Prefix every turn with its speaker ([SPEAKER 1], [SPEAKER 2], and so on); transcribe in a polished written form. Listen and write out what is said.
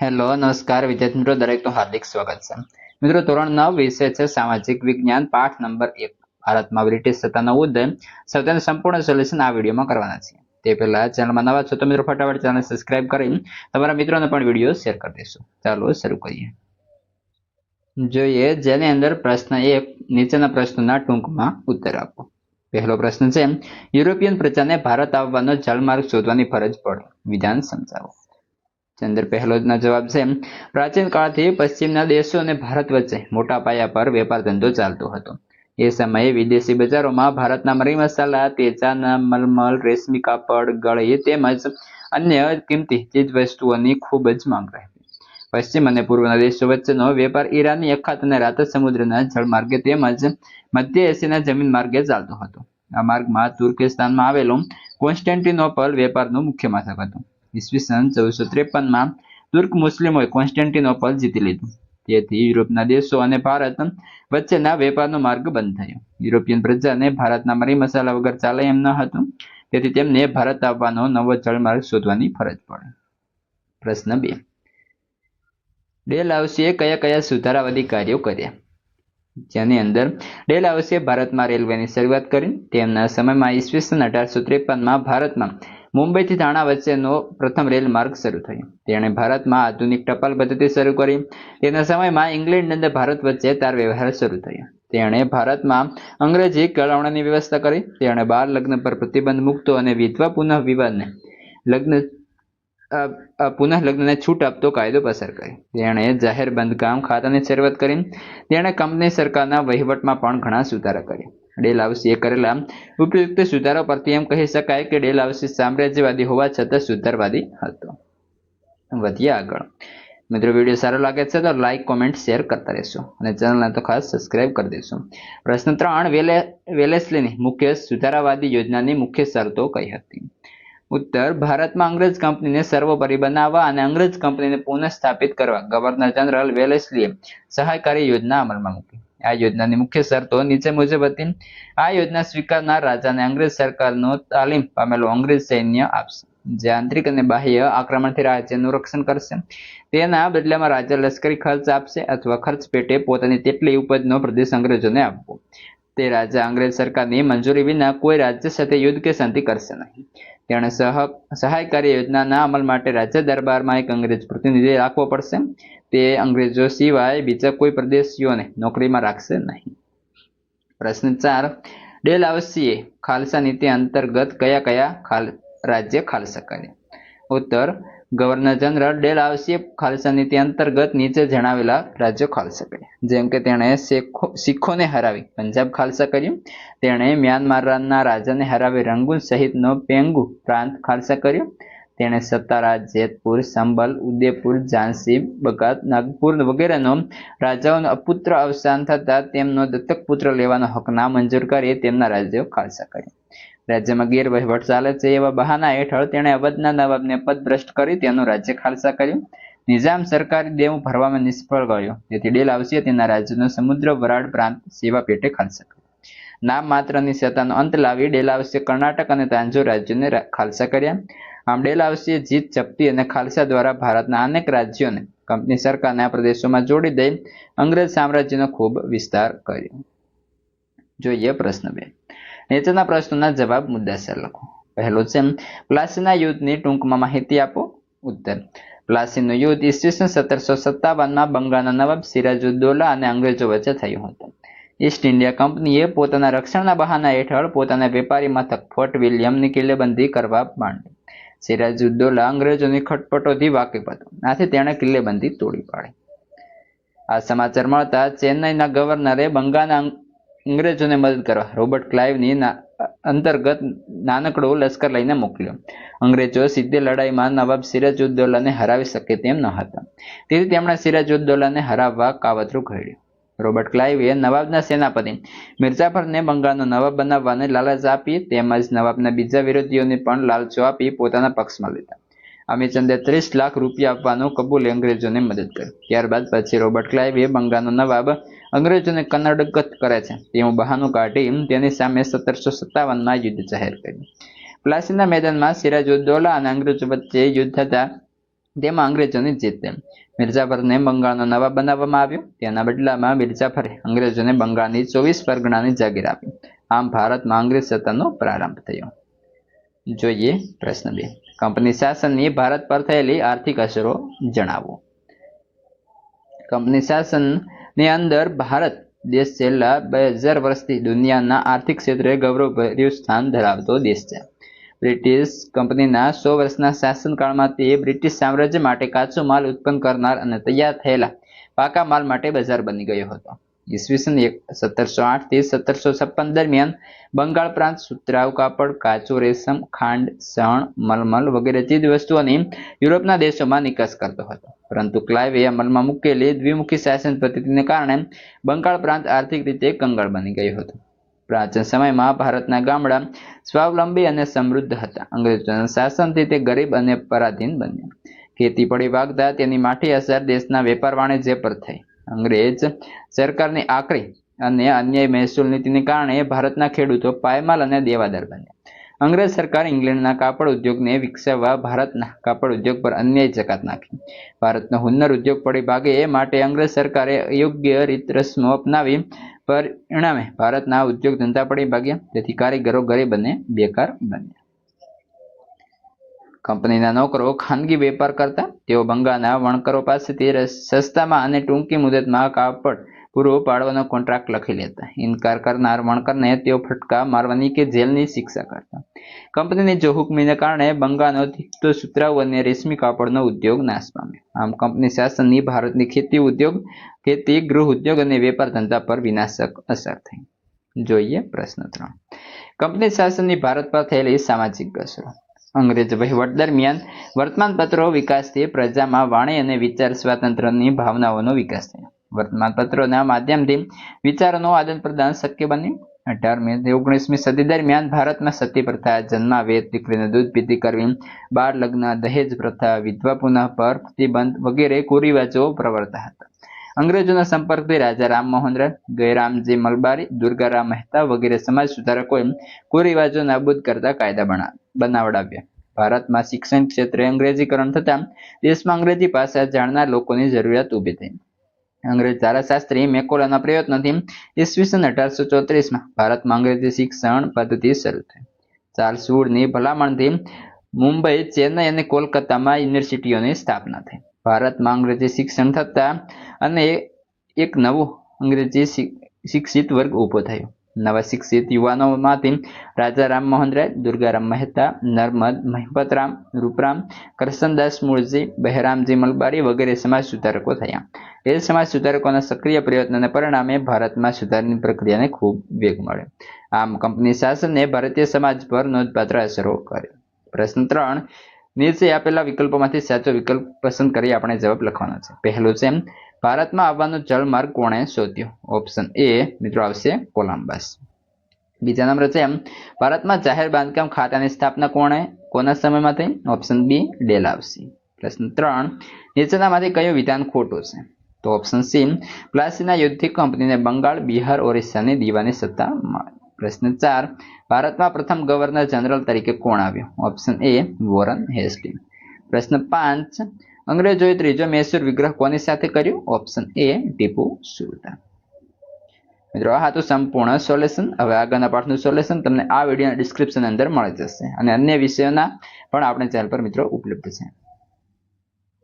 [SPEAKER 1] Hello નમસ્કાર વિદ્યાર્થી મિત્રો, દરેકનું હાર્દિક સ્વાગત છે. મિત્રો, ધોરણ 9 વિષય છે સામાજિક વિજ્ઞાન, પાઠ નંબર 1, ભારતમાં બ્રિટિશ સત્તાનો ઉદય. સૌથી સંપૂર્ણ સોલ્યુશન આ વિડીયોમાં કરવાના છે. તે પહેલા ચેનલમાં નવા છો તો મિત્રો ફટાફટ ચેનલ સબસ્ક્રાઇબ કરી તમારા મિત્રોને પણ વિડીયો શેર કરી દેશો. ચાલો શરૂ કરીએ. જોઈએ જેની અંદર પ્રશ્ન 1, નીચેના પ્રશ્નોના ટૂંકમાં ઉત્તર આપો. પહેલો પ્રશ્ન છે, યુરોપિયન પ્રજાને ભારત આવવાનો જળમાર્ગ શોધવાની ફરજ પડી. વિધાન સમજાવો. અંદર પહેલો જવાબ છે, પ્રાચીન કાળથી પશ્ચિમના દેશો અને ભારત વચ્ચે મોટા પાયા પર વેપાર ધંધો ચાલતો હતો. એ સમયે વિદેશી બજારોમાં ભારતના મરી મસાલા, તેજાના મલમલ, રેશમી કાપડ, ગળી તેમજ અન્ય કિંમતી ચીજ વસ્તુઓની ખૂબ જ માંગ રહી. પશ્ચિમ અને પૂર્વના દેશો વચ્ચેનો વેપાર ઈરાની અખાત અને રાત સમુદ્રના જળમાર્ગે તેમજ મધ્ય એશિયાના જમીન માર્ગે ચાલતો હતો. આ માર્ગમાં તુર્કિસ્તાનમાં આવેલું કોન્સ્ટેન્ટિનોપલ વેપારનું મુખ્ય મથક હતું. ઈસવીસન 1453માં તુર્ક મુસ્લિમોએ કોન્સ્ટેન્ટિનોપલ જીતી લીધું. તેથી યુરોપના દેશો અને ભારત વચ્ચેના વેપારનો માર્ગ બંધ થયો. યુરોપિયન પ્રજાને ભારતના મરી મસાલા વગર ચાલે એમ ન હતું. તેથી તેમને ભારત આવવાનો નવો જળમાર્ગ શોધવાની ફરજ પડી. પ્રશ્ન 2, ડેલહાઉસીએ કયા કયા સુધારાવાદી કાર્યો કર્યા? જેની અંદર ડેલહાઉસીએ ભારતમાં રેલવેની શરૂઆત કરી. તેમના સમયમાં ઈસવીસન 1853માં ભારતમાં મુંબઈથી થાણા વચ્ચેનો પ્રથમ રેલ માર્ગ શરૂ થયો. તેણે ભારતમાં આધુનિક ટપાલ પદ્ધતિ શરૂ કરી. તેના સમયમાં ઇંગ્લેન્ડ અને ભારત વચ્ચે તાર વ્યવહાર શરૂ થયો. તેણે ભારતમાં અંગ્રેજી કેળવણીની વ્યવસ્થા કરી. તેણે બાળ લગ્ન પર પ્રતિબંધ મૂકતો અને વિધવા પુનઃ લગ્નને છૂટ આપતો કાયદો પસાર કર્યો. તેણે જાહેર બાંધકામ ખાતાની શરૂઆત કરી. તેણે કંપની સરકારના વહીવટમાં પણ ઘણા સુધારા કર્યા. ડેલહાઉસીએ કરેલા ઉપયુક્ત સુધારો પરથી એમ કહી શકાય કે ડેલહાઉસી સામ્રાજ્યવાદી હોવા છતાં સુધારવાદી હતો. વધીએ આગળ. મિત્રો, વિડીયો સારો લાગે છે તો લાઈક, કોમેન્ટ, શેર કરતા રહેશો અને ચેનલને તો ખાસ સબસ્ક્રાઇબ કરી દેશો. પ્રશ્ન 3, વેલેસ્લીની મુખ્ય સુધારાવાદી યોજનાની મુખ્ય શરતો કઈ હતી? ઉત્તર, ભારતમાં અંગ્રેજ કંપનીને સર્વોપરી બનાવવા અને અંગ્રેજ કંપનીને પુનઃસ્થાપિત કરવા ગવર્નર જનરલ વેલેસ્લીએ સહાયકારી યોજના અમલમાં મૂકી. આ યોજનાની મુખ્ય શરતો નીચે મુજબ હતી. આ યોજના સ્વીકારનાર રાજાને અંગ્રેજ સરકારનો તાલીમ પામેલો અંગ્રેજ સૈન્ય આપશે, જે આંતરિક અને બાહ્ય આક્રમણથી રાજ્યનું રક્ષણ કરશે. તેના બદલામાં રાજા લશ્કરી ખર્ચ આપશે અથવા ખર્ચ પેટે પોતાની તેટલી ઉપજનો પ્રદેશ અંગ્રેજોને આપવો. તે રાજા અંગ્રેજ સરકારની મંજૂરી વિના કોઈ રાજ્ય સાથે યુદ્ધ કે સંધિ કરશે નહીં. તેણે સહાયકારી યોજનાના અમલ માટે રાજ્ય દરબારમાં એક અંગ્રેજ પ્રતિનિધિ રાખવો પડશે. તે અંગ્રેજો સિવાય બીજા કોઈ પ્રદેશીઓને નોકરીમાં રાખશે નહીં. પ્રશ્ન 4, ડેલહાઉસીએ ખાલસા નીતિ અંતર્ગત કયા કયા રાજ્ય ખાલસા કર્યા? ઉત્તર, ગવર્નર જનરલ ડેલહાઉસીએ ખાલસા નીતિ અંતર્ગત નીચે જણાવેલા રાજ્યો ખાલસા કર્યા. જેમ કે તેણે શીખોને હરાવી પંજાબ ખાલસા કર્યું. તેણે મ્યાનમારના રાજાને હરાવી રંગૂન સહિતનો પેંગુ પ્રાંત ખાલસા કર્યો. તેણે સતારા, જેતપુર, સંભલ, ઉદયપુર, ઝાંસી, બગાત, નાગપુર વગેરેનો રાજાઓનો અપુત્ર અવસાન થતાં તેમનો દત્તક પુત્ર લેવાનો હક નામંજૂર કરી તેમના રાજ્યો ખાલસા કર્યા. રાજ્યમાં ગેરવહીવટ ચાલે છે એવા બહાના હેઠળ તેણે અવધના નવાબને પદભ્રષ્ટ કરી તેનું રાજ્ય ખાલસા કર્યું. નિઝામ સરકારી દેવું ભરવામાં નિષ્ફળ ગયો. તેથી ડેલહાઉસીએ તેના રાજ્યનો સમુદ્ર વરાળ પ્રાંત સેવા પેટે ખાલસા કર્યો. નામ માત્રની સત્તાનો અંત લાવી ડેલહાઉસીએ કર્ણાટક અને તાંજોર રાજ્યોને ખાલસા કર્યા. આમ ડેલહાઉસીએ જીત, જપ્તી અને ખાલસા દ્વારા ભારતના અનેક રાજ્યોને કંપની સરકારના પ્રદેશોમાં જોડી દઈ અંગ્રેજ સામ્રાજ્યનો ખૂબ વિસ્તાર કર્યો. જોઈએ પ્રશ્ન 2, નીચેના પ્રશ્નોના જવાબ મુદ્દાસર લખો. પહેલો છે, પ્લાસીના યુદ્ધની ટૂંકમાં માહિતી આપો. ઉત્તર, પ્લાસીનું યુદ્ધ ઈસવીસન 1757માં બંગાળના નવાબ સિરાજુદ્દૌલા અને અંગ્રેજો વચ્ચે થયું હતું. ઈસ્ટ ઇન્ડિયા કંપનીએ પોતાના રક્ષણના બહાના હેઠળ પોતાના વેપારી મથક ફોર્ટ વિલિયમની કિલ્લેબંધી કરવા માંડી. સિરાજુદ્દૌલા અંગ્રેજોની ખટપટોથી વાકેફ હતો. આથી તેણે કિલ્લેબંધી તોડી પાડી. આ સમાચાર મળતા ચેન્નઈના ગવર્નરે બંગાળના અંગ્રેજોને મદદ કરવા રોબર્ટ ક્લાઇવની અંતર્ગત નાનકડો લશ્કર લઈને મોકલ્યો. અંગ્રેજો સીધી લડાઈમાં નવાબ સિરાજુદ્દૌલાને હરાવી શકે તેમ ન હતા. તેથી તેમણે સિરાજુદ્દૌલાને હરાવવા કાવતરું ઘડ્યું. રોબર્ટ ક્લાઇવે નવાબના સેનાપતિ મિર્જાફરને બંગાળનો નવાબ બનાવવાની લાલચ આપી તેમજ નવાબના બીજા વિરોધીઓને પણ લાલચો આપી પોતાના પક્ષમાં લીધા. અમીચંદે 30 લાખ રૂપિયા આપવાનું કબૂલે અંગ્રેજોને મદદ કરી. ત્યારબાદ પછી રોબર્ટ ક્લાઇવે બંગાળનો નવાબ અંગ્રેજોને કન્નડગત કરે છે તેવું બહાનું કાઢી તેની સામે 1757માં યુદ્ધ જાહેર કર્યું. પ્લાસીના મેદાનમાં સિરાજુદ્દૌલા અને અંગ્રેજો વચ્ચે યુદ્ધ થતા તેમાં અંગ્રેજોની જીત થઈ. મિર્ઝાફરને બંગાળનો નવાબ બનાવવામાં આવ્યો. તેના બદલામાં મિર્ઝાફરે અંગ્રેજોને બંગાળની 24 પરગણાની જાગીર આપી. આમ ભારતમાં અંગ્રેજ સત્તાનો પ્રારંભ થયો. જોઈએ પ્રશ્ન 2. કંપની શાસનની ભારત પર થયેલી આર્થિક અસરો જણાવો. કંપની શાસનની અંદર ભારત દેશ છેલ્લા 2000 વર્ષથી દુનિયાના આર્થિક ક્ષેત્રે ગૌરવભર્યું સ્થાન ધરાવતો દેશ છે. બ્રિટિશ કંપનીના 100 વર્ષના શાસનકાળમાં તે બ્રિટિશ સામ્રાજ્ય માટે કાચો માલ ઉત્પન્ન કરનાર અને તૈયાર થયેલા પાકા માલ માટે બજાર બની ગયો હતો. ઈસવીસન 1708 થી 1756 દરમિયાન બંગાળ પ્રાંત સુતરાઉ કાપડ, કાચું રેશમ, ખાંડ, શણ, મલમલ વગેરે ચીજ વસ્તુઓની યુરોપના દેશોમાં નિકાસ કરતો હતો. પરંતુ ક્લાઇવે અમલમાં મૂકેલી દ્વિમુખી શાસન પદ્ધતિને કારણે બંગાળ પ્રાંત આર્થિક રીતે કંગાળ બની ગયું હતું. પ્રાચીન સમયમાં ભારતના ગામડા સ્વાવલંબી અને સમૃદ્ધ હતા. અંગ્રેજોના શાસનથી તે ગરીબ અને પરાધીન બન્યા. ખેતી પડી વાગતા તેની માઠી અસર દેશના વેપાર વાણિજ્ય પર થઈ. અંગ્રેજ સરકારની આકરી અને અન્યાયી મહેસૂલ નીતિને કારણે ભારતના ખેડૂતો પાયમાલ અને દેવાદાર બન્યા. અંગ્રેજ સરકાર ઇંગ્લેન્ડના કાપડ ઉદ્યોગને વિકસાવવા ભારતના કાપડ ઉદ્યોગ પર અન્યાયી જકાત નાખી. ભારતનો હુન્નર ઉદ્યોગ પડી ભાગે એ માટે અંગ્રેજ સરકારે અયોગ્ય રીત રસ્મો અપનાવી. પરિણામે ભારતના ઉદ્યોગ ધંધા પડી ભાગ્યા. તેથી કારીગરો ગરીબ અને બેકાર બન્યા. કંપનીના નોકરો ખાનગી વેપાર કરતા. તેઓ બંગાળના વણકરો પાસેથી સસ્તામાં અને ટૂંકી મુદતમાં કાપડ પૂરું પાડવાનો કોન્ટ્રાક્ટ લખી લેતા. ઇનકાર કરનાર વણકરને તેઓ ફટકા મારવાની કે જેલની શિક્ષા કરતા. કંપનીની જોહુકમીને કારણે બંગાળનો ધીકતો સુતરાઉ અને રેશમી કાપડનો ઉદ્યોગ નાશ પામ્યો. આમ કંપની શાસનની ભારતની ખેતી, ગૃહ ઉદ્યોગ અને વેપાર ધંધા પર વિનાશક અસર થઈ. જોઈએ પ્રશ્ન 3. કંપની શાસનની ભારત પર થયેલી સામાજિક અસરો. અંગ્રેજ વહીવટ દરમિયાન વર્તમાનપત્રો વિકાસથી પ્રજામાં વાણી અને વિચાર સ્વાતંત્ર્યની ભાવનાઓનો વિકાસ થયો. વર્તમાનપત્રોના માધ્યમથી વિચારોનું આદાન પ્રદાન શક્ય બન્યું. 18મી થી 19મી સદી દરમિયાન ભારતમાં સતી પ્રથા, જન્માવેદ, દીકરીને દૂધપીતી કરવી, બાળ લગ્ન, દહેજ પ્રથા, વિધવા પુનઃ પર પ્રતિબંધ વગેરે કુરિવાજો પ્રવર્તા હતા. અંગ્રેજોના સંપર્કથી રાજા રામમોહન રાય, ગયરામજી મલબારી, દુર્ગારામ મહેતા વગેરે સમાજ સુધારકોએ કુરિવાજો નાબૂદ કરતા કાયદા બનાવડાવ્યા. ભારતમાં શિક્ષણ ક્ષેત્રે અંગ્રેજીકરણ થતાં દેશમાં અંગ્રેજી ભાષા જાણનાર લોકોની જરૂરિયાત ઊભી થઈ. અંગ્રેજ ધારાશાસ્ત્રી મેકોલાના પ્રયત્નોથી ઈસવીસન 1834માં ભારતમાં અંગ્રેજી શિક્ષણ પદ્ધતિ શરૂ થઈ. ચાર્લ્સ વુડની ભલામણથી મુંબઈ, ચેન્નઈ અને કોલકાતામાં યુનિવર્સિટીઓની સ્થાપના થઈ. ભારતમાં અંગ્રેજી શિક્ષણ થતાં અને એક નવો અંગ્રેજી શિક્ષિત વર્ગ ઊભો થયો. નવા શિક્ષિત યુવાનોમાંથી રાજા રામમોહન રાય, દુર્ગારામ મહેતા, નર્મદ મહિપતરામ, રૂપરામ, કરસનદાસ મૂળજી, બહેરામજી મલબારી વગેરે સમાજ સુધારકો થયા. એ સમાજ સુધારકોના સક્રિય પ્રયત્નોને પરિણામે ભારતમાં સુધારની પ્રક્રિયાને ખૂબ વેગ મળ્યો. આમ કંપની શાસનને ભારતીય સમાજ પર નોંધપાત્ર અસરો કરી. પ્રશ્ન 3. નીચે આપેલા વિકલ્પોમાંથી સાચો વિકલ્પ પસંદ કરી આપણે જવાબ લખવાનો છે. પહેલું છે ભારતમાં આવવાનો જળમાર્ગ કોણે શોધ્યો? ઓપ્શન એ મિત્રો આવશે કોલંબસ. બીજા નંબર છે ભારતમાં જાહેર બાંધકામ ખાતાની સ્થાપના કોના સમયમાં થઈ? Option B Dalhousie. પ્રશ્ન 3. નીચેનામાંથી કયું વિધાન ખોટું છે? તો ઓપ્શન સી પ્લાસીના યુદ્ધથી કંપનીને બંગાળ, બિહાર, ઓરિસ્સાની દીવાની સત્તા મળી. પ્રશ્ન 4. ભારતમાં પ્રથમ ગવર્નર જનરલ તરીકે કોણ આવ્યો? Option A Warren Hastings. પ્રશ્ન 5. અંગ્રેજોએ ત્રીજો મૈસૂર વિગ્રહ કોની સાથે કર્યો? Option A Tipu Sultan. મિત્રો આ હતું સંપૂર્ણ સોલ્યુશન. હવે આગળના પાઠનું સોલ્યુશન તમને આ વિડીયોના ડિસ્ક્રિપ્શન અંદર મળી જશે અને અન્ય વિષયોના પણ આપણે ચેનલ પર મિત્રો ઉપલબ્ધ છે.